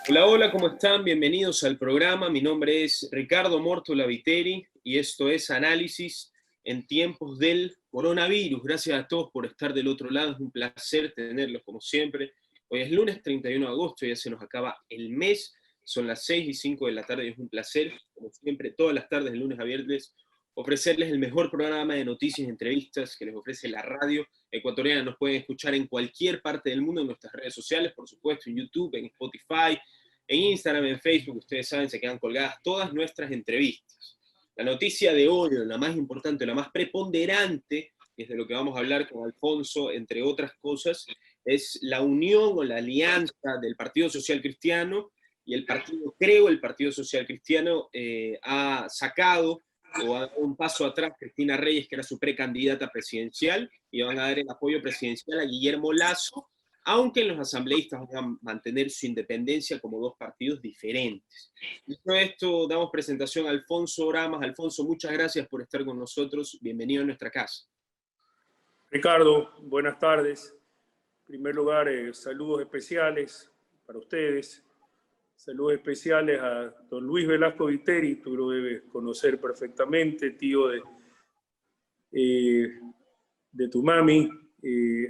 Hola, hola, ¿cómo están? Bienvenidos al programa. Mi nombre es Ricardo Mórtola Viteri y esto es Análisis en tiempos del coronavirus. Gracias a todos por estar del otro lado. Es un placer tenerlos como siempre. Hoy es lunes 31 de agosto, ya se nos acaba el mes. Son las 6:05 de la tarde y es un placer, como siempre, todas las tardes, de lunes a viernes, ofrecerles el mejor programa de noticias y entrevistas que les ofrece la radio ecuatoriana. Nos pueden escuchar en cualquier parte del mundo en nuestras redes sociales, por supuesto, en YouTube, en Spotify, en Instagram, en Facebook. Ustedes saben, se quedan colgadas todas nuestras entrevistas. La noticia de hoy, la más importante, la más preponderante, y es de lo que vamos a hablar con Alfonso, entre otras cosas, es la unión o la alianza del Partido Social Cristiano y el Partido Social Cristiano ha sacado o ha dado un paso atrás Cristina Reyes, que era su precandidata presidencial, y van a dar el apoyo presidencial a Guillermo Lasso, aunque los asambleístas van a mantener su independencia como dos partidos diferentes. Dicho esto, damos presentación a Alfonso Oramas. Alfonso, muchas gracias por estar con nosotros. Bienvenido a nuestra casa. Ricardo, buenas tardes. En primer lugar, saludos especiales para ustedes. Saludos especiales a don Luis Velasco Viteri, tú lo debes conocer perfectamente, tío de tu mami.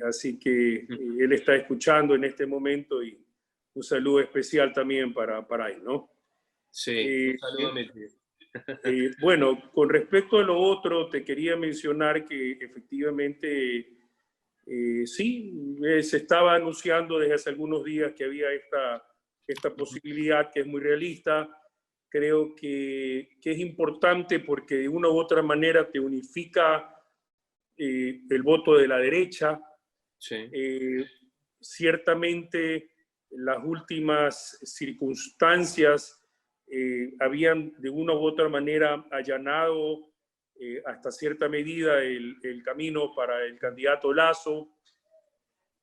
Así que él está escuchando en este momento y un saludo especial también para él, ¿no? Sí, un saludo a mi tío. Bueno, con respecto a lo otro, te quería mencionar que efectivamente sí, se estaba anunciando desde hace algunos días que había esta posibilidad que es muy realista. Creo que es importante porque de una u otra manera te unifica el voto de la derecha. Sí. Ciertamente las últimas circunstancias habían de una u otra manera allanado hasta cierta medida el camino para el candidato Lasso.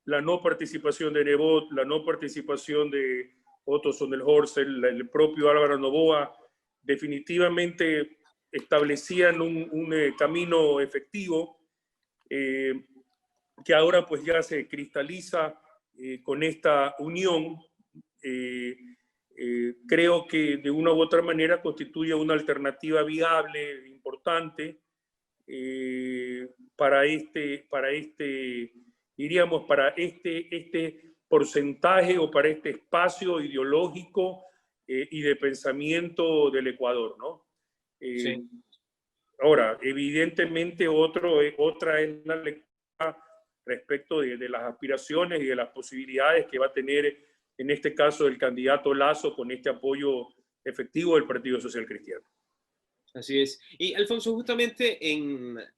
La no participación de Nebot, la no participación de Otto Sonnenhorst, el propio Álvaro Noboa, definitivamente establecían un camino efectivo que ahora pues ya se cristaliza con esta unión. Creo que de una u otra manera constituye una alternativa viable, importante, para diríamos, para este porcentaje o para este espacio ideológico y de pensamiento del Ecuador, ¿no? Sí. Ahora, evidentemente otra es la lectura respecto de las aspiraciones y de las posibilidades que va a tener en este caso el candidato Lasso con este apoyo efectivo del Partido Social Cristiano. Así es. Y Alfonso, justamente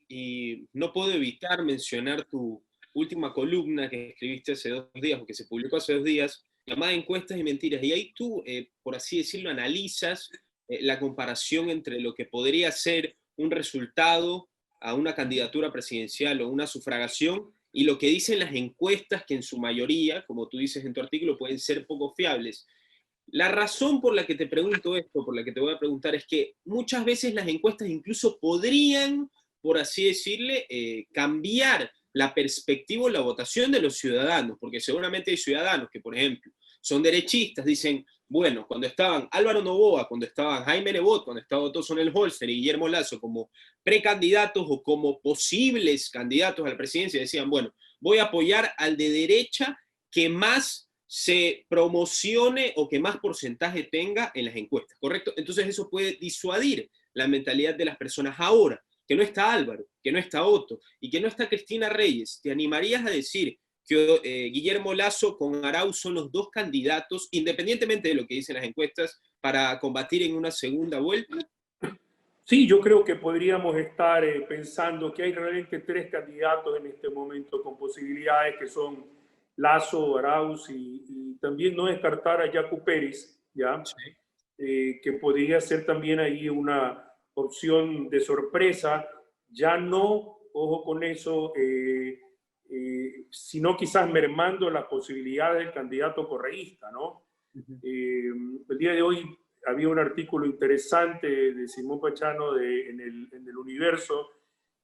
y no puedo evitar mencionar tu última columna que escribiste hace 2 días, o que se publicó hace 2 días, llamada Encuestas y Mentiras. Y ahí tú, por así decirlo, analizas la comparación entre lo que podría ser un resultado a una candidatura presidencial o una sufragación y lo que dicen las encuestas, que en su mayoría, como tú dices en tu artículo, pueden ser poco fiables. La razón por la que te pregunto esto, por la que te voy a preguntar, es que muchas veces las encuestas incluso podrían, por así decirle, cambiar la perspectiva o la votación de los ciudadanos, porque seguramente hay ciudadanos que, por ejemplo, son derechistas, dicen, bueno, cuando estaban Álvaro Noboa, cuando estaban Jaime Nebot, cuando estaba Otto Sonnenholzer y Guillermo Lasso como precandidatos o como posibles candidatos a la presidencia, decían, bueno, voy a apoyar al de derecha que más se promocione o que más porcentaje tenga en las encuestas, ¿correcto? Entonces eso puede disuadir la mentalidad de las personas ahora, que no está Álvaro, que no está Otto y que no está Cristina Reyes. ¿Te animarías a decir que Guillermo Lasso con Arauz son los dos candidatos, independientemente de lo que dicen las encuestas, para combatir en una segunda vuelta? Sí, yo creo que podríamos estar pensando que hay realmente tres candidatos en este momento con posibilidades que son Lasso, Arauz y también no descartar a Jaco Pérez, ¿ya? Sí. Que podría ser también ahí una opción de sorpresa, ya no, ojo con eso, sino quizás mermando las posibilidades del candidato correísta, ¿no? El día de hoy había un artículo interesante de Simón Pachano en el Universo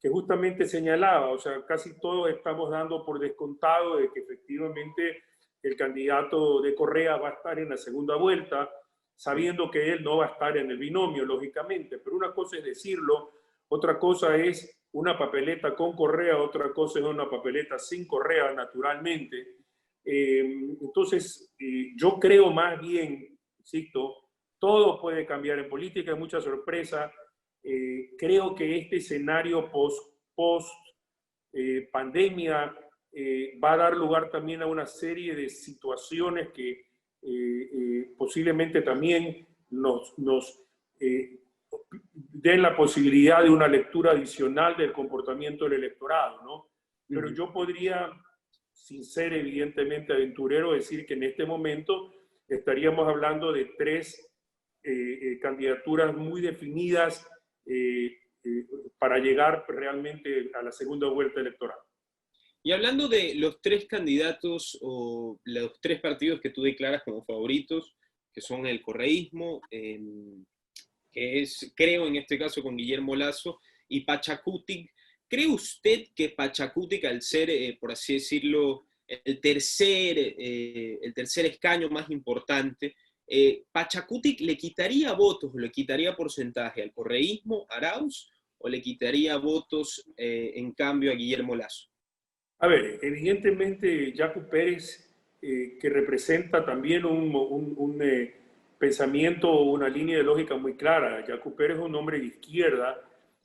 que justamente señalaba, o sea, casi todos estamos dando por descontado de que efectivamente el candidato de Correa va a estar en la segunda vuelta, sabiendo que él no va a estar en el binomio, lógicamente. Pero una cosa es decirlo, otra cosa es una papeleta con Correa, otra cosa es una papeleta sin Correa, naturalmente. Entonces, yo creo más bien, insisto, todo puede cambiar en política, hay mucha sorpresa. Creo que este escenario post pandemia va a dar lugar también a una serie de situaciones que posiblemente también nos den la posibilidad de una lectura adicional del comportamiento del electorado, ¿no? Pero yo podría, sin ser evidentemente aventurero, decir que en este momento estaríamos hablando de tres candidaturas muy definidas para llegar realmente a la segunda vuelta electoral. Y hablando de los tres candidatos o los tres partidos que tú declaras como favoritos, que son el correísmo, que es, creo en este caso con Guillermo Lasso, y Pachacutic, ¿cree usted que Pachacutic, al ser, por así decirlo, el tercer escaño más importante, Pachacutic le quitaría votos, o le quitaría porcentaje al correísmo, Arauz, o le quitaría votos en cambio a Guillermo Lasso? A ver, evidentemente Yacu Pérez, que representa también un pensamiento, una línea de lógica muy clara. Yacu Pérez es un hombre de izquierda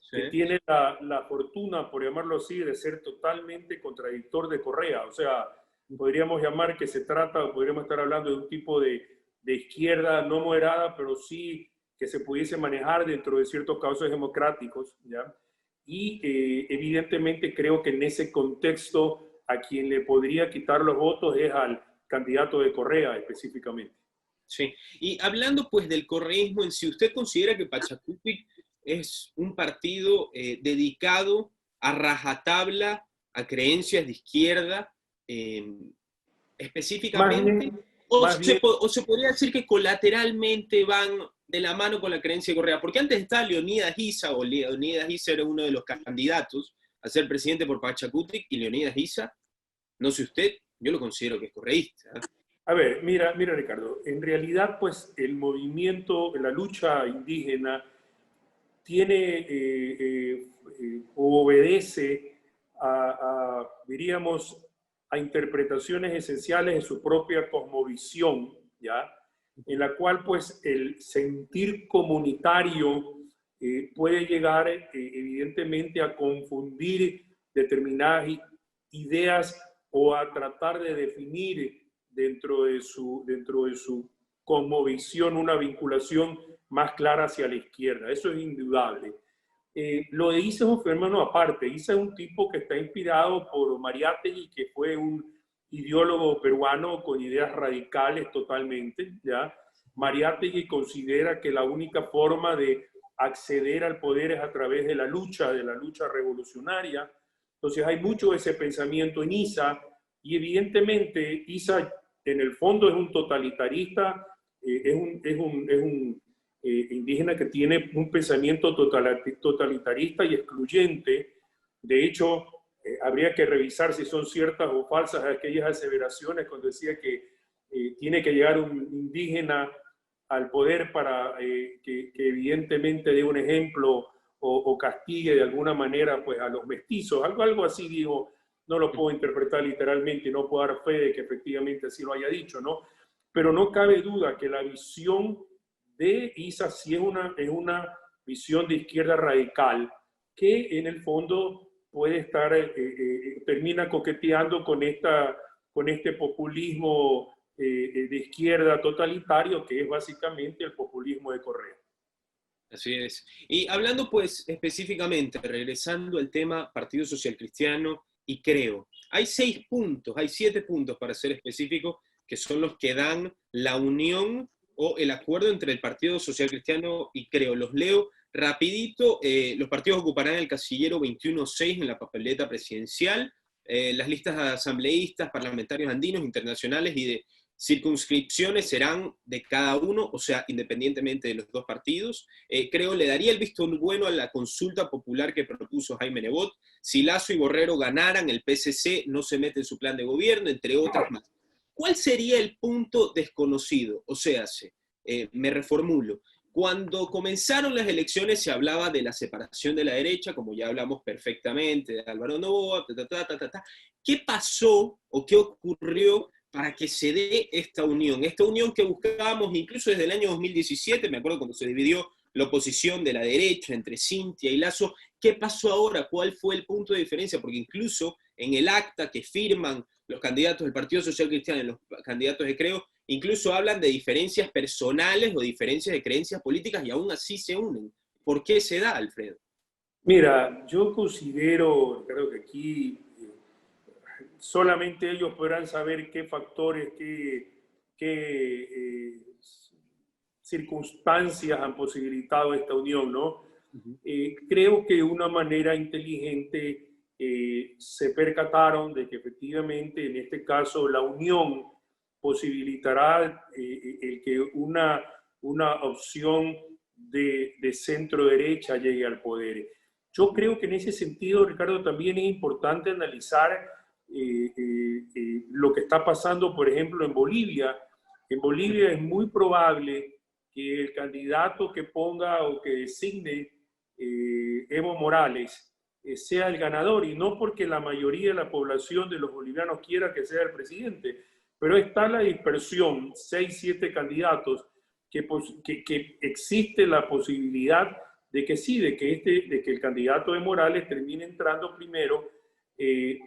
Sí. que tiene la fortuna, por llamarlo así, de ser totalmente contradictor de Correa. O sea, podríamos llamar que se trata, podríamos estar hablando de un tipo de izquierda no moderada, pero sí que se pudiese manejar dentro de ciertos cauces democráticos, ¿ya? Y evidentemente creo que en ese contexto a quien le podría quitar los votos es al candidato de Correa específicamente. Sí, y hablando pues del correísmo en sí, ¿usted considera que Pachacutic es un partido dedicado a rajatabla, a creencias de izquierda específicamente? ¿O se podría decir que colateralmente van de la mano con la creencia de Correa? Porque antes estaba Leonidas Issa, o Leonidas Issa era uno de los candidatos a ser presidente por Pachacutic, y Leonidas Issa, no sé usted, yo lo considero que es correísta, ¿eh? A ver, mira Ricardo, en realidad pues el movimiento, la lucha indígena tiene o obedece diríamos, a interpretaciones esenciales de su propia cosmovisión, ¿ya? En la cual pues el sentir comunitario puede llegar evidentemente a confundir determinadas ideas o a tratar de definir dentro de su cosmovisión una vinculación más clara hacia la izquierda. Eso es indudable. Lo de Issa es un fenómeno aparte. Issa es un tipo que está inspirado por Mariátegui, que fue un ideólogo peruano con ideas radicales totalmente, ¿ya? Mariátegui considera que la única forma de acceder al poder es a través de la lucha revolucionaria. Entonces hay mucho de ese pensamiento en Issa, y evidentemente Issa en el fondo es un totalitarista, es un indígena que tiene un pensamiento totalitarista y excluyente. De hecho, habría que revisar si son ciertas o falsas aquellas aseveraciones cuando decía que tiene que llegar un indígena al poder para que evidentemente dé un ejemplo o castigue de alguna manera pues, a los mestizos. Algo así digo, no lo puedo interpretar literalmente, no puedo dar fe de que efectivamente así lo haya dicho, ¿no? Pero no cabe duda que la visión de Issa sí es una visión de izquierda radical que en el fondo puede estar, termina coqueteando con este populismo de izquierda totalitario, que es básicamente el populismo de Correa. Así es. Y hablando pues específicamente, regresando al tema Partido Social Cristiano y Creo, hay 6 puntos, hay 7 puntos para ser específico, que son los que dan la unión o el acuerdo entre el Partido Social Cristiano y Creo. Los leo rapidito. Los partidos ocuparán el casillero 21-6 en la papeleta presidencial. Las listas asambleístas, parlamentarios andinos, internacionales y de circunscripciones serán de cada uno, o sea, independientemente de los dos partidos. Creo le daría el visto bueno a la consulta popular que propuso Jaime Nebot. Si Lasso y Borrero ganaran, el PSC no se mete en su plan de gobierno, entre otras más. ¿Cuál sería el punto desconocido? O sea, me reformulo. Cuando comenzaron las elecciones se hablaba de la separación de la derecha, como ya hablamos perfectamente, de Álvaro Noboa, ¿Qué pasó o qué ocurrió para que se dé esta unión? Esta unión que buscábamos incluso desde el año 2017, me acuerdo cuando se dividió la oposición de la derecha entre Cintia y Lasso. ¿Qué pasó ahora? ¿Cuál fue el punto de diferencia? Porque incluso en el acta que firman los candidatos del Partido Social Cristiano y los candidatos de Creo, incluso hablan de diferencias personales o diferencias de creencias políticas y aún así se unen. ¿Por qué se da, Alfredo? Mira, yo considero, creo que aquí solamente ellos podrán saber qué factores, qué circunstancias han posibilitado esta unión, ¿no? Creo que de una manera inteligente se percataron de que efectivamente en este caso la unión posibilitará el que una opción de centro derecha llegue al poder. Yo creo que en ese sentido, Ricardo, también es importante analizar lo que está pasando, por ejemplo, en Bolivia. En Bolivia es muy probable que el candidato que ponga o que designe Evo Morales sea el ganador, y no porque la mayoría de la población de los bolivianos quiera que sea el presidente, pero está la dispersión, 6, 7 candidatos, que existe la posibilidad de que sí, de que el candidato de Morales termine entrando primero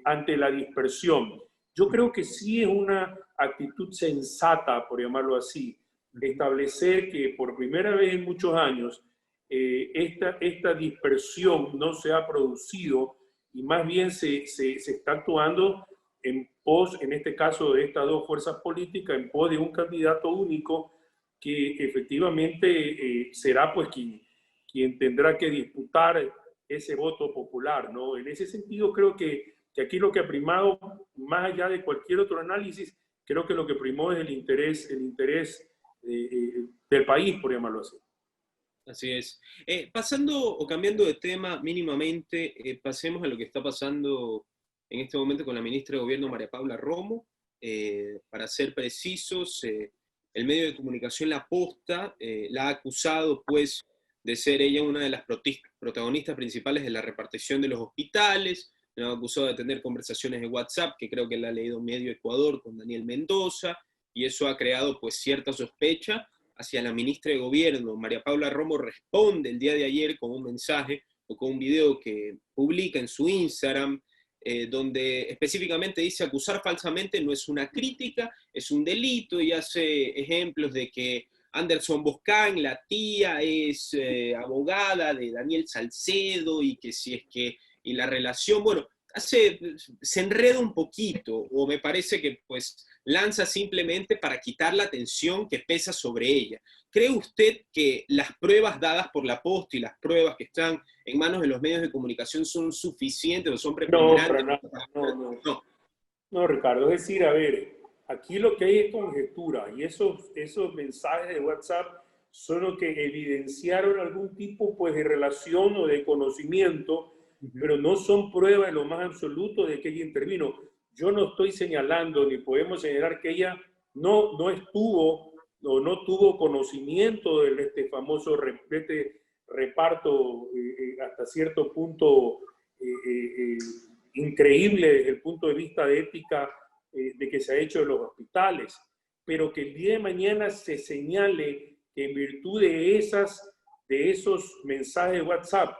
ante la dispersión. Yo creo que sí es una actitud sensata, por llamarlo así, establecer que por primera vez en muchos años esta dispersión no se ha producido y más bien se está actuando en pos, en este caso de estas dos fuerzas políticas, en pos de un candidato único que efectivamente será pues quien tendrá que disputar ese voto popular, ¿no? En ese sentido creo que aquí lo que ha primado, más allá de cualquier otro análisis, creo que lo que primó es el interés del país, por llamarlo así. Así es. Pasando o cambiando de tema mínimamente, pasemos a lo que está pasando en este momento con la ministra de Gobierno, María Paula Romo. Para ser precisos, el medio de comunicación La Posta la ha acusado, pues, de ser ella una de las protagonistas principales de la repartición de los hospitales. La ha acusado de tener conversaciones de WhatsApp, que creo que la ha leído Medio Ecuador con Daniel Mendoza, y eso ha creado, pues, cierta sospecha hacia la ministra de Gobierno. María Paula Romo responde el día de ayer con un mensaje o con un video que publica en su Instagram, donde específicamente dice: acusar falsamente no es una crítica, es un delito, y hace ejemplos de que Anderson Boscán, la tía, es abogada de Daniel Salcedo, y que si es que, y la relación, bueno, se enreda un poquito, o me parece que pues lanza simplemente para quitar la atención que pesa sobre ella. ¿Cree usted que las pruebas dadas por La Posta y las pruebas que están en manos de los medios de comunicación son suficientes o son preponderantes? No, Ricardo, es decir, a ver, aquí lo que hay es conjetura, y esos mensajes de WhatsApp son los que evidenciaron algún tipo pues, de relación o de conocimiento, pero no son pruebas en lo más absoluto de que ella intervino. Yo no estoy señalando, ni podemos señalar que ella no estuvo o no tuvo conocimiento de este famoso reparto hasta cierto punto increíble desde el punto de vista de ética de que se ha hecho en los hospitales, pero que el día de mañana se señale que en virtud de esos mensajes de WhatsApp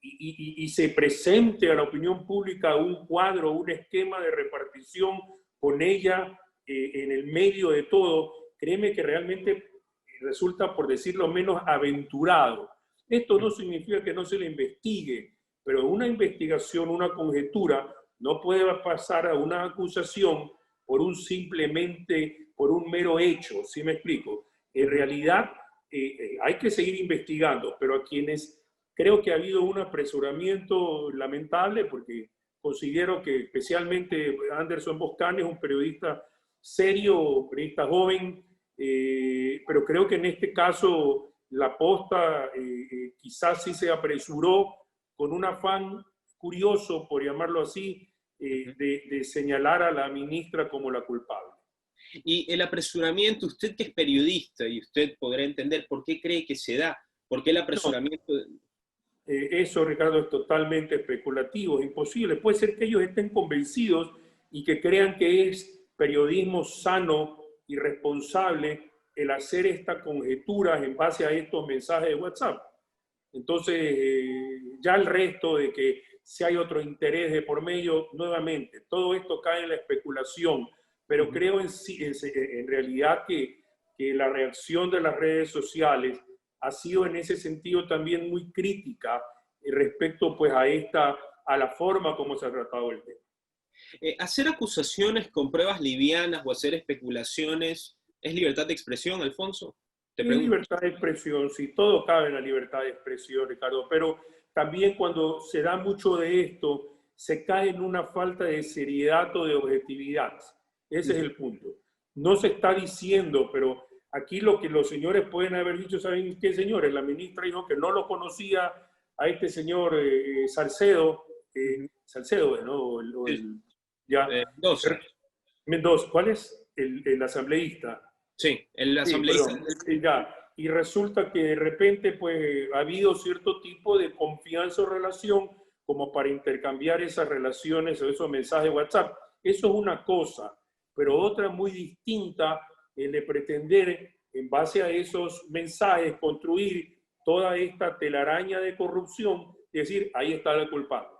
y se presente a la opinión pública un cuadro, un esquema de repartición con ella en el medio de todo, créeme que realmente resulta, por decirlo menos, aventurado. Esto no significa que no se le investigue, pero una investigación, una conjetura, no puede pasar a una acusación por un mero hecho, ¿sí me explico? En realidad hay que seguir investigando, pero a quienes creo que ha habido un apresuramiento lamentable, porque considero que especialmente Anderson Boscán es un periodista serio, periodista joven, pero creo que en este caso La Posta quizás sí se apresuró con un afán curioso, por llamarlo así, de señalar a la ministra como la culpable. Y el apresuramiento, usted que es periodista y usted podrá entender por qué cree que se da, por qué el apresuramiento... Eso, Ricardo, es totalmente especulativo, es imposible. Puede ser que ellos estén convencidos y que crean que es periodismo sano y responsable el hacer estas conjeturas en base a estos mensajes de WhatsApp. Entonces, ya el resto de que si hay otro interés de por medio, nuevamente, todo esto cae en la especulación, pero creo en realidad que la reacción de las redes sociales ha sido en ese sentido también muy crítica respecto pues a la forma como se ha tratado el tema. Hacer acusaciones con pruebas livianas o hacer especulaciones, ¿es libertad de expresión, Alfonso? Te Es pregunto. libertad de expresión, sí, todo cabe en la libertad de expresión, Ricardo, pero también cuando se da mucho de esto, se cae en una falta de seriedad o de objetividad. Ese es el punto. No se está diciendo, pero aquí lo que los señores pueden haber dicho, ¿saben qué, señores? La ministra dijo que no lo conocía a este señor Salcedo, Salcedo, ¿no? Ya. Mendoza. Mendoza, ¿cuál es? El asambleísta. Sí, el Sí, asambleísta. perdón, ya. Y resulta que de repente pues ha habido cierto tipo de confianza o relación como para intercambiar esas relaciones o esos mensajes de WhatsApp. Eso es una cosa, pero otra muy distinta es de pretender en base a esos mensajes construir toda esta telaraña de corrupción y decir, ahí está el culpable.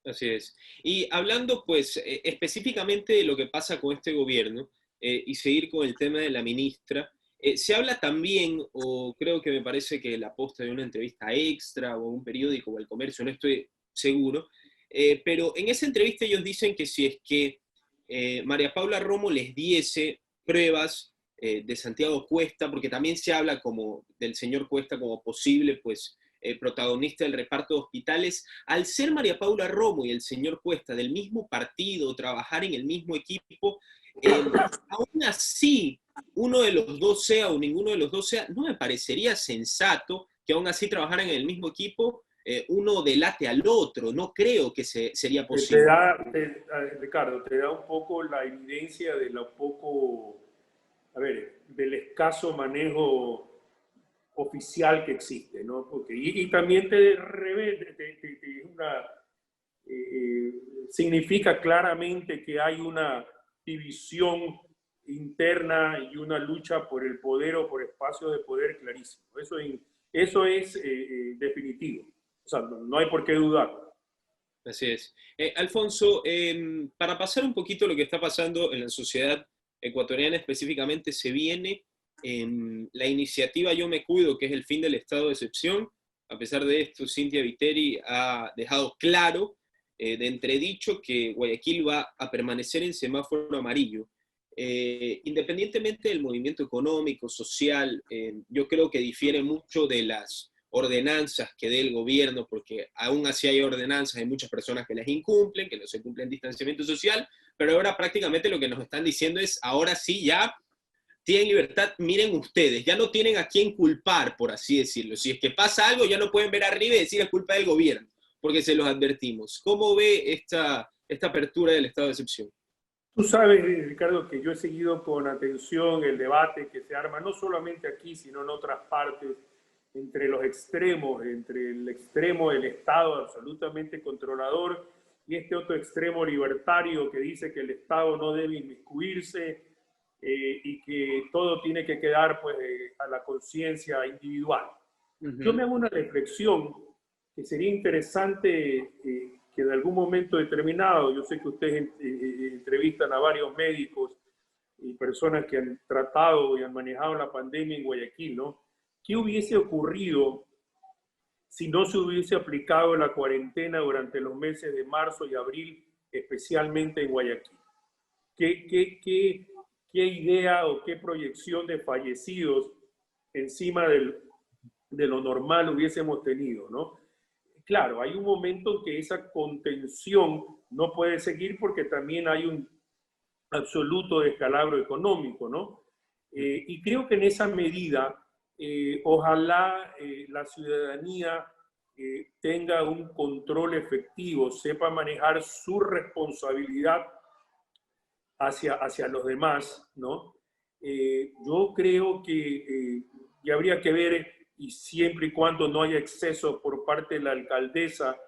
Así es. Y hablando pues específicamente de lo que pasa con este gobierno y seguir con el tema de la ministra, se habla también, o creo que me parece que la posta de una entrevista extra o un periódico o El Comercio, no estoy seguro, pero en esa entrevista ellos dicen que si es que María Paula Romo les diese pruebas de Santiago Cuesta, porque también se habla como del señor Cuesta como posible pues protagonista del reparto de hospitales, al ser María Paula Romo y el señor Cuesta del mismo partido, trabajar en el mismo equipo, aún así, uno de los dos sea o ninguno de los dos sea, no me parecería sensato que aún así trabajaran en el mismo equipo, uno delate al otro, no creo que sería posible. Ricardo, te da un poco la evidencia de lo poco, a ver, del escaso manejo oficial que existe, ¿no? Porque, y también significa claramente que hay una división interna y una lucha por el poder o por espacios de poder clarísimo. Eso es definitivo. O sea, no hay por qué dudar. Así es. Alfonso, para pasar un poquito lo que está pasando en la sociedad ecuatoriana específicamente, se viene la iniciativa Yo Me Cuido, que es el fin del estado de excepción. A pesar de esto, Cynthia Viteri ha dejado claro, de entredicho, que Guayaquil va a permanecer en semáforo amarillo. Independientemente del movimiento económico, social, yo creo que difiere mucho de las ordenanzas que dé el gobierno, porque aún así hay ordenanzas, hay muchas personas que las incumplen, que no se cumplen distanciamiento social, pero ahora prácticamente lo que nos están diciendo es, ahora sí ya tienen libertad, miren ustedes, ya no tienen a quién culpar, por así decirlo. Si es que pasa algo, ya no pueden ver arriba y decir es culpa del gobierno, porque se los advertimos. ¿Cómo ve esta apertura del estado de excepción? Tú sabes, Ricardo, que yo he seguido con atención el debate que se arma, no solamente aquí, sino en otras partes, entre los extremos, entre el extremo del Estado absolutamente controlador y este otro extremo libertario que dice que el Estado no debe inmiscuirse y que todo tiene que quedar pues, a la conciencia individual. Yo me hago una reflexión que sería interesante que en algún momento determinado, yo sé que ustedes entrevistan a varios médicos y personas que han tratado y han manejado la pandemia en Guayaquil, ¿no? ¿Qué hubiese ocurrido si no se hubiese aplicado la cuarentena durante los meses de marzo y abril, especialmente en Guayaquil? ¿Qué idea o qué proyección de fallecidos encima de lo normal hubiésemos tenido, ¿no? Claro, hay un momento en que esa contención no puede seguir porque también hay un absoluto descalabro económico, ¿no? Y creo que en esa medida, ojalá la ciudadanía tenga un control efectivo, sepa manejar su responsabilidad hacia los demás, ¿no? Yo creo que ya habría que ver, y siempre y cuando no haya exceso por parte de la alcaldesa,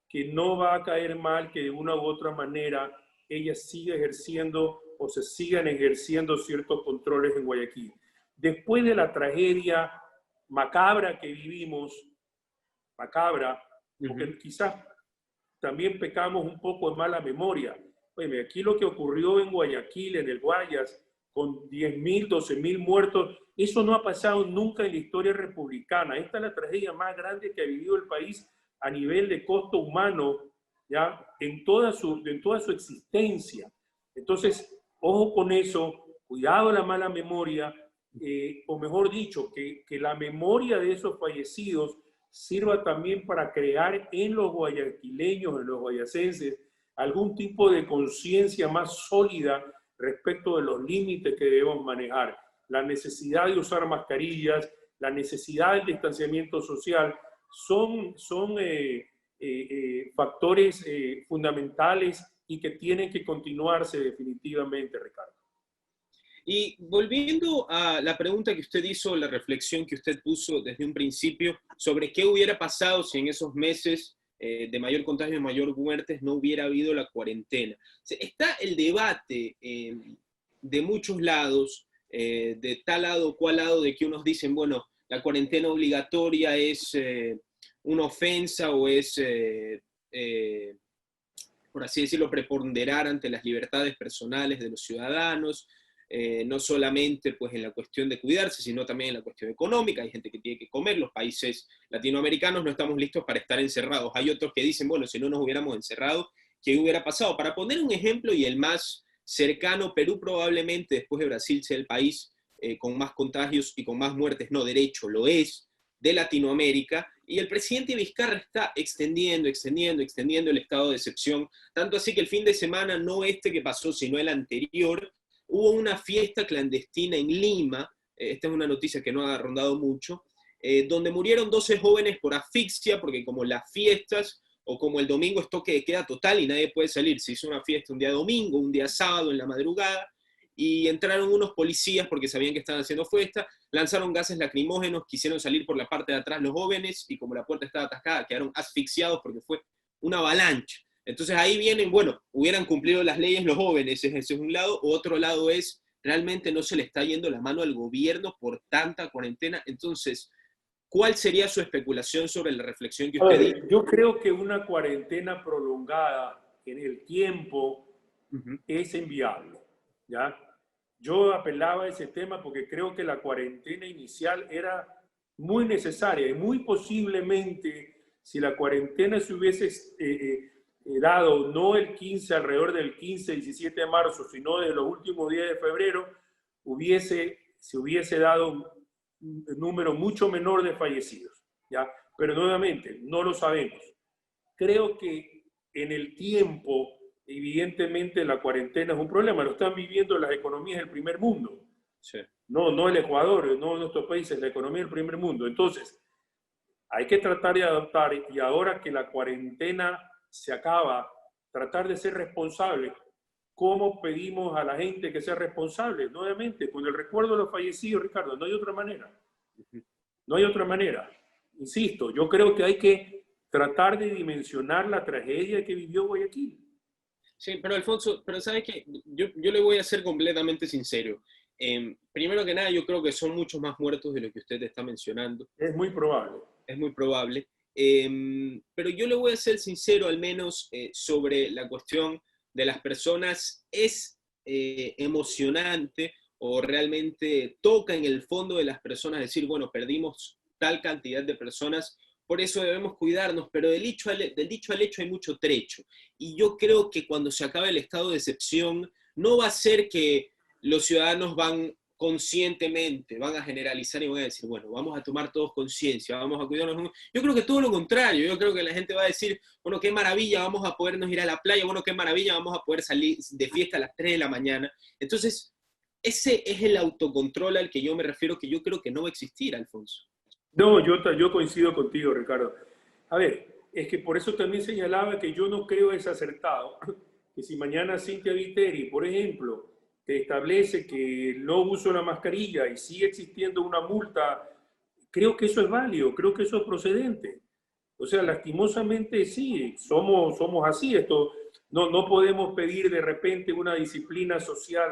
que no va a caer mal que de una u otra manera ella siga ejerciendo o se sigan ejerciendo ciertos controles en Guayaquil. Después de la tragedia macabra que vivimos, macabra, porque quizás también pecamos un poco de mala memoria. Oye, aquí lo que ocurrió en Guayaquil, en el Guayas, con 10.000, 12.000 muertos, eso no ha pasado nunca en la historia republicana. Esta es la tragedia más grande que ha vivido el país a nivel de costo humano, ¿ya? En toda su existencia. Entonces, ojo con eso, cuidado la mala memoria, o mejor dicho, que la memoria de esos fallecidos sirva también para crear en los guayaquileños, en los guayacenses, algún tipo de conciencia más sólida respecto de los límites que debemos manejar. La necesidad de usar mascarillas, la necesidad del distanciamiento social, son factores fundamentales y que tienen que continuarse definitivamente, Ricardo. Y volviendo a la pregunta que usted hizo, la reflexión que usted puso desde un principio sobre qué hubiera pasado si en esos meses de mayor contagio y mayor muertes no hubiera habido la cuarentena. Está el debate de muchos lados, de tal lado o cual lado, de que unos dicen, bueno, la cuarentena obligatoria es una ofensa o es, por así decirlo, preponderar ante las libertades personales de los ciudadanos. No solamente pues, en la cuestión de cuidarse, sino también en la cuestión económica. Hay gente que tiene que comer, los países latinoamericanos no estamos listos para estar encerrados. Hay otros que dicen, bueno, si no nos hubiéramos encerrado, ¿qué hubiera pasado? Para poner un ejemplo, y el más cercano, Perú probablemente después de Brasil sea el país con más contagios y con más muertes, no, derecho, lo es, de Latinoamérica, y el presidente Vizcarra está extendiendo el estado de excepción, tanto así que el fin de semana, no este que pasó, sino el anterior, hubo una fiesta clandestina en Lima, esta es una noticia que no ha rondado mucho, donde murieron 12 jóvenes por asfixia, porque como las fiestas, o como el domingo es toque de queda total y nadie puede salir, se hizo una fiesta un día domingo, un día sábado en la madrugada, y entraron unos policías porque sabían que estaban haciendo fiesta, lanzaron gases lacrimógenos, quisieron salir por la parte de atrás los jóvenes, y como la puerta estaba atascada, quedaron asfixiados porque fue una avalancha. Entonces ahí vienen, bueno, hubieran cumplido las leyes los jóvenes, ese es un lado, otro lado es, realmente no se le está yendo la mano al gobierno por tanta cuarentena. Entonces, ¿cuál sería su especulación sobre la reflexión que usted hizo? Yo creo que una cuarentena prolongada en el tiempo es inviable, ¿ya? Yo apelaba a ese tema porque creo que la cuarentena inicial era muy necesaria y muy posiblemente si la cuarentena se hubiese dado no el 15, alrededor del 15, 17 de marzo, sino de los últimos días de febrero, se hubiese dado un número mucho menor de fallecidos, ¿ya? Pero nuevamente, no lo sabemos. Creo que en el tiempo, evidentemente, la cuarentena es un problema. Lo están viviendo las economías del primer mundo. Sí. No el Ecuador, no nuestros países, la economía del primer mundo. Entonces, hay que tratar de adaptar, y ahora que la cuarentena se acaba, tratar de ser responsable. ¿Cómo pedimos a la gente que sea responsable? Nuevamente, con el recuerdo de los fallecidos, Ricardo, no hay otra manera. No hay otra manera. Insisto, yo creo que hay que tratar de dimensionar la tragedia que vivió Guayaquil. Sí, pero Alfonso, pero ¿sabes qué? Yo le voy a ser completamente sincero. Primero que nada, yo creo que son muchos más muertos de lo que usted está mencionando. Es muy probable. Es muy probable. Pero yo le voy a ser sincero, al menos sobre la cuestión de las personas. Es emocionante o realmente toca en el fondo de las personas decir, bueno, perdimos tal cantidad de personas, por eso debemos cuidarnos, pero del dicho al hecho hay mucho trecho. Y yo creo que cuando se acabe el estado de excepción, no va a ser que los ciudadanos conscientemente van a generalizar y van a decir, bueno, vamos a tomar todos conciencia, vamos a cuidarnos. Yo creo que todo lo contrario, yo creo que la gente va a decir, bueno, qué maravilla, vamos a podernos ir a la playa, bueno, qué maravilla, vamos a poder salir de fiesta a las 3 de la mañana. Entonces, ese es el autocontrol al que yo me refiero, que yo creo que no va a existir, Alfonso. No, yo coincido contigo, Ricardo. A ver, es que por eso también señalaba que yo no creo es acertado que si mañana Cynthia Viteri, por ejemplo, te establece que no uso la mascarilla y sigue existiendo una multa, creo que eso es válido, creo que eso es procedente. O sea, lastimosamente sí, somos así. Esto, no podemos pedir de repente una disciplina social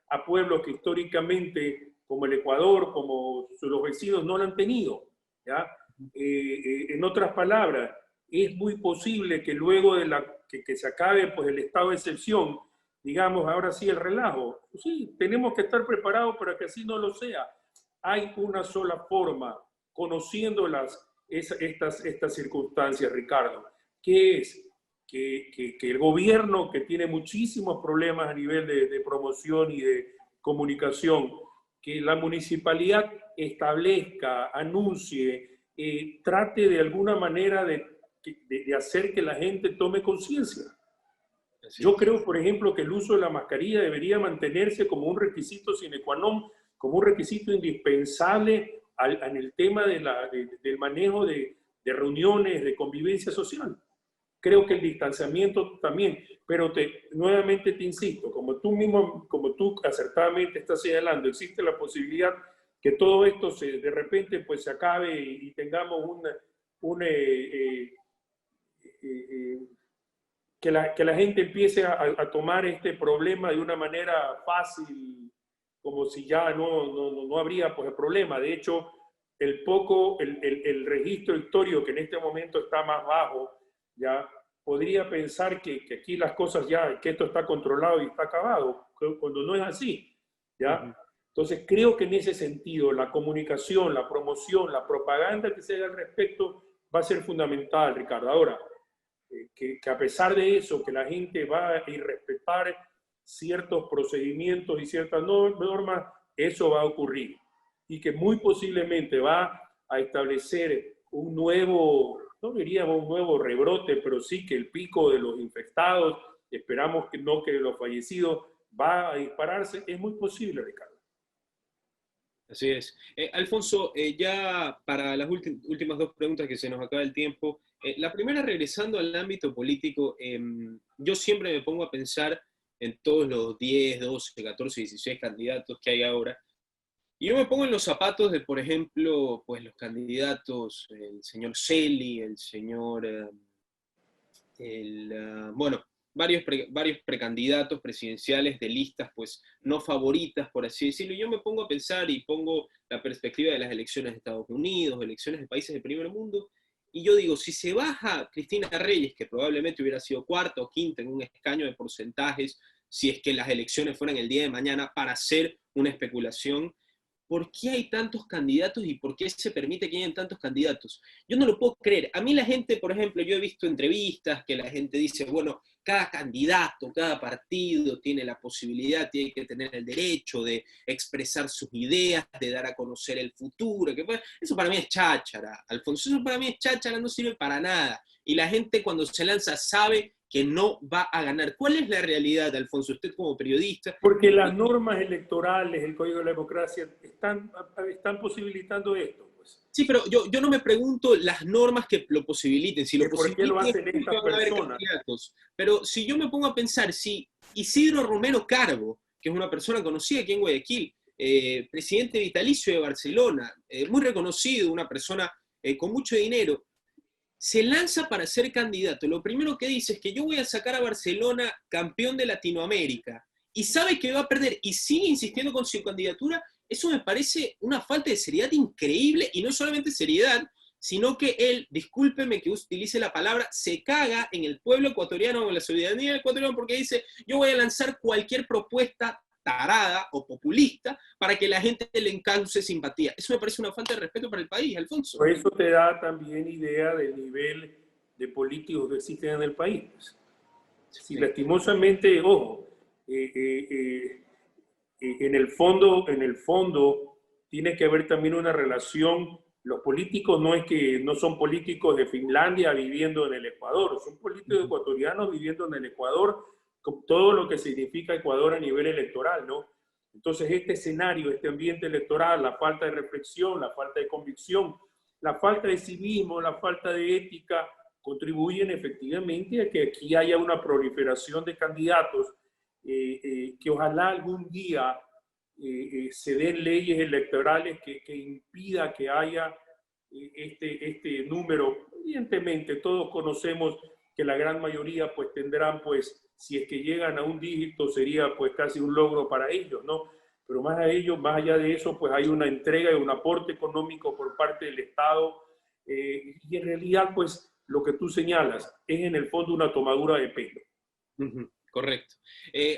a pueblos que históricamente, como el Ecuador, como los vecinos, no la han tenido. ¿Ya? En otras palabras, es muy posible que luego de que se acabe pues, el estado de excepción, digamos, ahora sí el relajo. Sí, tenemos que estar preparados para que así no lo sea. Hay una sola forma, conociendo estas circunstancias, Ricardo, que es que el gobierno, que tiene muchísimos problemas a nivel de promoción y de comunicación, que la municipalidad establezca, anuncie, trate de alguna manera de hacer que la gente tome conciencia. Yo creo, por ejemplo, que el uso de la mascarilla debería mantenerse como un requisito sine qua non, como un requisito indispensable en el tema del manejo de reuniones, de convivencia social. Creo que el distanciamiento también, pero nuevamente te insisto, como tú acertadamente estás señalando, existe la posibilidad que todo esto de repente pues se acabe y tengamos que la gente empiece a tomar este problema de una manera fácil, como si ya no habría pues, el problema. De hecho, el registro histórico que en este momento está más bajo, ya podría pensar que aquí las cosas ya, que esto está controlado y está acabado, cuando no es así, ¿ya? Entonces creo que en ese sentido la comunicación, la promoción, la propaganda que se haga al respecto va a ser fundamental, Ricardo. Ahora, que a pesar de eso, que la gente va a irrespetar ciertos procedimientos y ciertas normas, eso va a ocurrir. Y que muy posiblemente va a establecer un nuevo, no diríamos un nuevo rebrote, pero sí que el pico de los infectados, esperamos que no que los fallecidos, va a dispararse. Es muy posible, Ricardo. Así es. Alfonso, ya para las últimas dos preguntas que se nos acaba el tiempo, la primera regresando al ámbito político, yo siempre me pongo a pensar en todos los 10, 12, 14, 16 candidatos que hay ahora, y yo me pongo en los zapatos de, por ejemplo, pues los candidatos, el señor Celi, el señor, bueno, varios precandidatos presidenciales de listas, pues, no favoritas, por así decirlo. Y yo me pongo a pensar y pongo la perspectiva de las elecciones de Estados Unidos, elecciones de países del primer mundo, y yo digo, si se baja Cristina Reyes, que probablemente hubiera sido cuarta o quinta en un escaño de porcentajes, si es que las elecciones fueran el día de mañana, para hacer una especulación, ¿por qué hay tantos candidatos y por qué se permite que hayan tantos candidatos? Yo no lo puedo creer. A mí la gente, por ejemplo, yo he visto entrevistas que la gente dice, bueno, cada candidato, cada partido tiene la posibilidad, tiene que tener el derecho de expresar sus ideas, de dar a conocer el futuro. Eso para mí es cháchara, Alfonso, eso para mí es cháchara, no sirve para nada. Y la gente cuando se lanza sabe que no va a ganar. ¿Cuál es la realidad, Alfonso? Usted como periodista. Porque las normas electorales, el Código de la Democracia, están posibilitando esto. Pues. Sí, pero yo no me pregunto las normas que lo posibiliten. Si lo ¿Por qué lo hacen posibiliten, estas van a haber personas? candidatos. Pero si yo me pongo a pensar, si Isidro Romero Carbo, que es una persona conocida aquí en Guayaquil, presidente vitalicio de Barcelona, muy reconocido, una persona con mucho dinero, se lanza para ser candidato. Lo primero que dice es que yo voy a sacar a Barcelona campeón de Latinoamérica y sabe que va a perder y sigue insistiendo con su candidatura. Eso me parece una falta de seriedad increíble, y no solamente seriedad, sino que él, discúlpeme que utilice la palabra, se caga en el pueblo ecuatoriano o en la ciudadanía ecuatoriana, porque dice, yo voy a lanzar cualquier propuesta tarada o populista para que la gente le encauce simpatía. Eso me parece una falta de respeto para el país, Alfonso. Por eso te da también idea del nivel de políticos que existen en el país. Si lastimosamente, ojo, en el fondo tiene que haber también una relación. Los políticos no son políticos de Finlandia viviendo en el Ecuador, son políticos ecuatorianos viviendo en el Ecuador, con todo lo que significa Ecuador a nivel electoral, ¿no? Entonces este escenario, este ambiente electoral, la falta de reflexión, la falta de convicción, la falta de civismo, la falta de ética, contribuyen efectivamente a que aquí haya una proliferación de candidatos que ojalá algún día se den leyes electorales que impida que haya este número. Evidentemente, todos conocemos que la gran mayoría pues tendrán, pues, si es que llegan a un dígito, sería pues casi un logro para ellos, ¿no? Pero más allá de eso, pues hay una entrega y un aporte económico por parte del Estado y en realidad, pues, lo que tú señalas es en el fondo una tomadura de pelo. Correcto.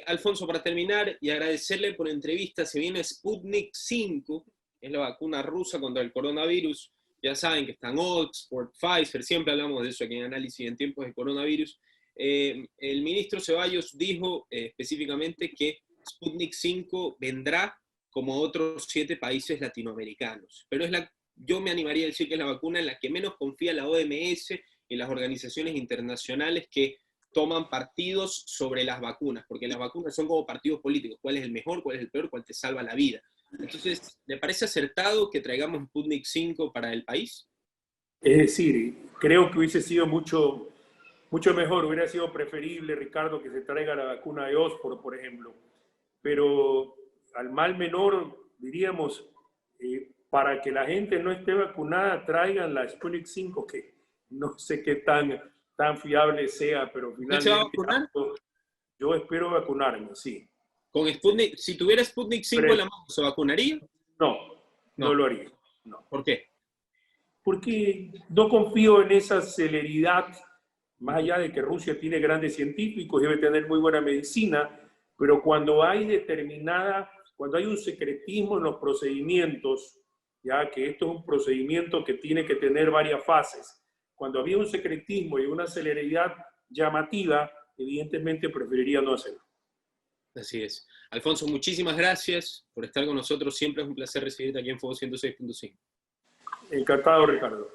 Alfonso, para terminar y agradecerle por la entrevista, se viene Sputnik 5, es la vacuna rusa contra el coronavirus. Ya saben que están Oxford, Pfizer, siempre hablamos de eso aquí en Análisis en tiempos de coronavirus. El ministro Ceballos dijo específicamente que Sputnik 5 vendrá como otros 7 países latinoamericanos, pero yo me animaría a decir que es la vacuna en la que menos confía la OMS y las organizaciones internacionales que toman partidos sobre las vacunas, porque las vacunas son como partidos políticos, cuál es el mejor, cuál es el peor, cuál te salva la vida. Entonces, ¿le parece acertado que traigamos Sputnik 5 para el país? Es decir, creo que hubiese sido mucho mejor, hubiera sido preferible, Ricardo, que se traiga la vacuna de Oxford, por ejemplo. Pero al mal menor, diríamos, para que la gente no esté vacunada, traigan la Sputnik 5, que no sé qué tan fiable sea, pero finalmente... ¿Se va a vacunar? Yo espero vacunarme, sí. Con Sputnik, si tuviera Sputnik 5 en la mano, ¿se vacunaría? No lo haría. No. ¿Por qué? Porque no confío en esa celeridad, más allá de que Rusia tiene grandes científicos, debe tener muy buena medicina, pero cuando hay un secretismo en los procedimientos, ya que esto es un procedimiento que tiene que tener varias fases, cuando había un secretismo y una celeridad llamativa, evidentemente preferiría no hacerlo. Así es. Alfonso, muchísimas gracias por estar con nosotros. Siempre es un placer recibirte aquí en Fuego 106.5. Encantado, Ricardo.